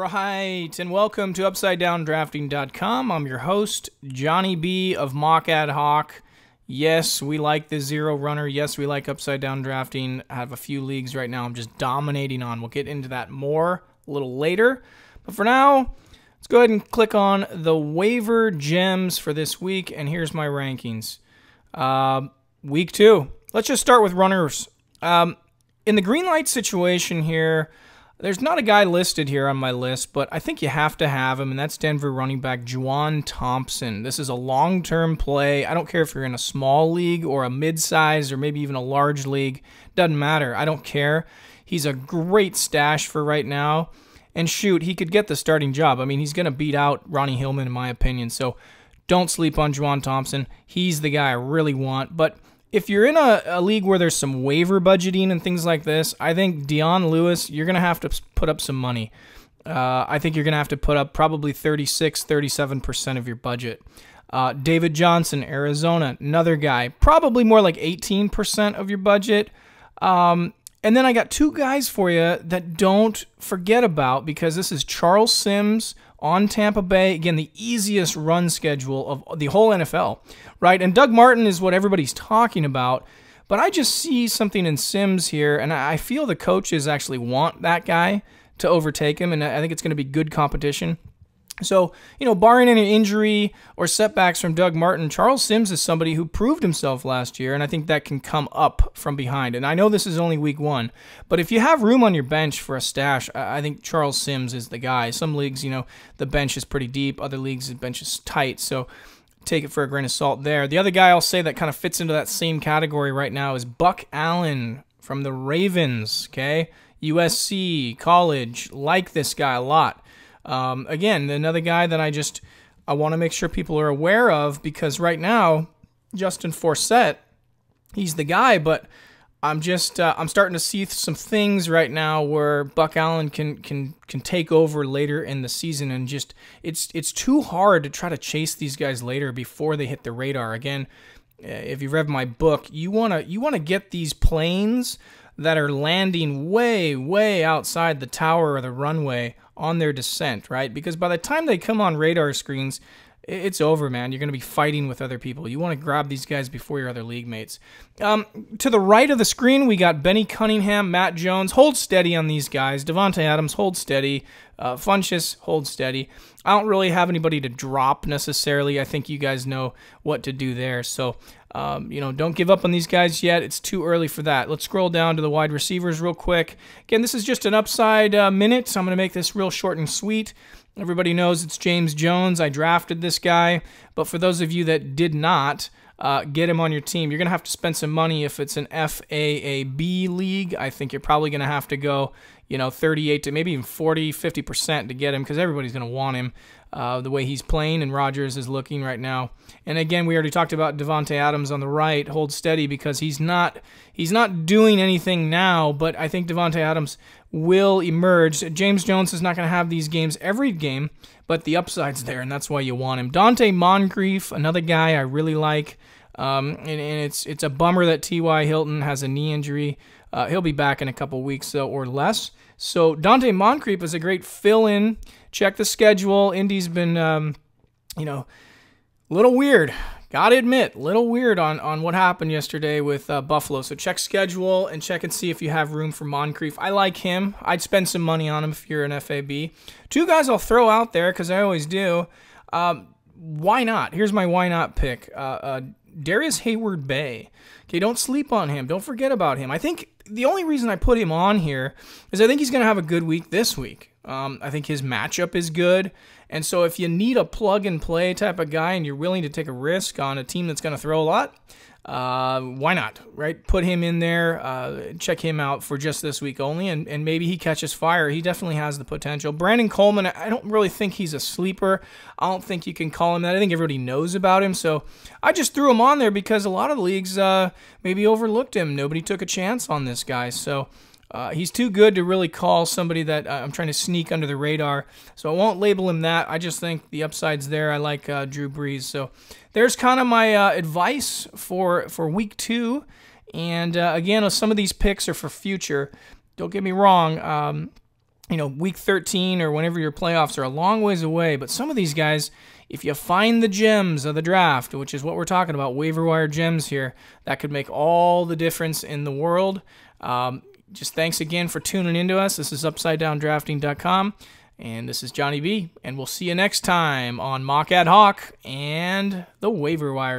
right, and welcome to UpsideDownDrafting.com. I'm your host, Johnny B of Mock Ad Hoc. Yes, we like the zero runner. Yes, we like Upside Down Drafting. I have a few leagues right now I'm just dominating on. We'll get into that more a little later. But for now, let's go ahead and click on the waiver gems for this week, and here's my rankings. Week 2. Let's just start with runners. In the green light situation here, there's not a guy listed here on my list, but I think you have to have him, and that's Denver running back Thompson. This is a long-term play. I don't care if you're in a small league or a mid-size or maybe even a large league. Doesn't matter. I don't care. He's a great stash for right now. And shoot, he could get the starting job. I mean, he's going to beat out Ronnie Hillman in my opinion, so don't sleep on Thompson. He's the guy I really want, but if you're in a league where there's some waiver budgeting and things like this, I think Dion Lewis, you're going to have to put up some money. I think you're going to have to put up probably 36, 37% of your budget. David Johnson, Arizona, another guy, probably more like 18% of your budget. And then I got two guys for you that don't forget about, because this is Charles Sims on Tampa Bay. Again, the easiest run schedule of the whole NFL, right? And Doug Martin is what everybody's talking about, but I just see something in Sims here, and I feel the coaches actually want that guy to overtake him, and I think it's going to be good competition. So, barring any injury or setbacks from Doug Martin, Charles Sims is somebody who proved himself last year, and I think that can come up from behind. And I know this is only week 1, but if you have room on your bench for a stash, I think Charles Sims is the guy. Some leagues, the bench is pretty deep. Other leagues, the bench is tight, so take it for a grain of salt there. The other guy I'll say that kind of fits into that same category right now is Buck Allen from the Ravens, okay? USC, college, like this guy a lot. Again, another guy that I want to make sure people are aware of, because right now, Justin Forsett, he's the guy, but I'm starting to see some things right now where Buck Allen can take over later in the season, and it's too hard to try to chase these guys later before they hit the radar. Again, if you've read my book, you want to get these planes that are landing way, way outside the tower or the runway on their descent, right? Because by the time they come on radar screens, it's over, man. You're going to be fighting with other people. You want to grab these guys before your other league mates. To the right of the screen, we got Benny Cunningham, Matt Jones. Hold steady on these guys. Devontae Adams, hold steady. Funchess, hold steady. I don't really have anybody to drop necessarily. I think you guys know what to do there. So, don't give up on these guys yet. It's too early for that. Let's scroll down to the wide receivers real quick. Again, this is just an upside minute, so I'm going to make this real short and sweet. Everybody knows it's James Jones. I drafted this guy, but for those of you that did not get him on your team, you're going to have to spend some money if it's an FAAB league. I think you're probably going to have to go 38 to maybe even 40, 50% to get him, because everybody's going to want him the way he's playing and Rodgers is looking right now. And again, we already talked about Devontae Adams on the right. Hold steady, because he's not doing anything now, but I think Devontae Adams will emerge. James Jones is not going to have these games every game, but the upside's there, and that's why you want him. Dante Moncrief, another guy I really like, and it's a bummer that T.Y. Hilton has a knee injury. He'll be back in a couple weeks or less. So Dante Moncrief is a great fill-in. Check the schedule. Indy's been, a little weird. Gotta admit, a little weird on what happened yesterday with Buffalo. So check schedule and check and see if you have room for Moncrief. I like him. I'd spend some money on him if you're an FAB. Two guys I'll throw out there, because I always do. Why not? Here's my why not pick. Darius Hayward-Bay. Okay, don't sleep on him. Don't forget about him. I think the only reason I put him on here is I think he's going to have a good week this week. I think his matchup is good. And so if you need a plug-and-play type of guy and you're willing to take a risk on a team that's going to throw a lot, why not, right? Put him in there, check him out for just this week only, and maybe he catches fire. He definitely has the potential. Brandon Coleman, I don't really think he's a sleeper. I don't think you can call him that. I think everybody knows about him, so I just threw him on there because a lot of the leagues maybe overlooked him. Nobody took a chance on this guy, so he's too good to really call somebody that I'm trying to sneak under the radar, so I won't label him that. I just think the upside's there. I like Drew Brees. So there's kind of my advice for week 2. And again, some of these picks are for future. Don't get me wrong. week 13 or whenever your playoffs are a long ways away. But some of these guys, if you find the gems of the draft, which is what we're talking about, waiver wire gems here, that could make all the difference in the world. Just thanks again for tuning into us. This is UpsideDownDrafting.com, and this is Johnny B, and we'll see you next time on Mock Ad Hoc and the Waiver Wire.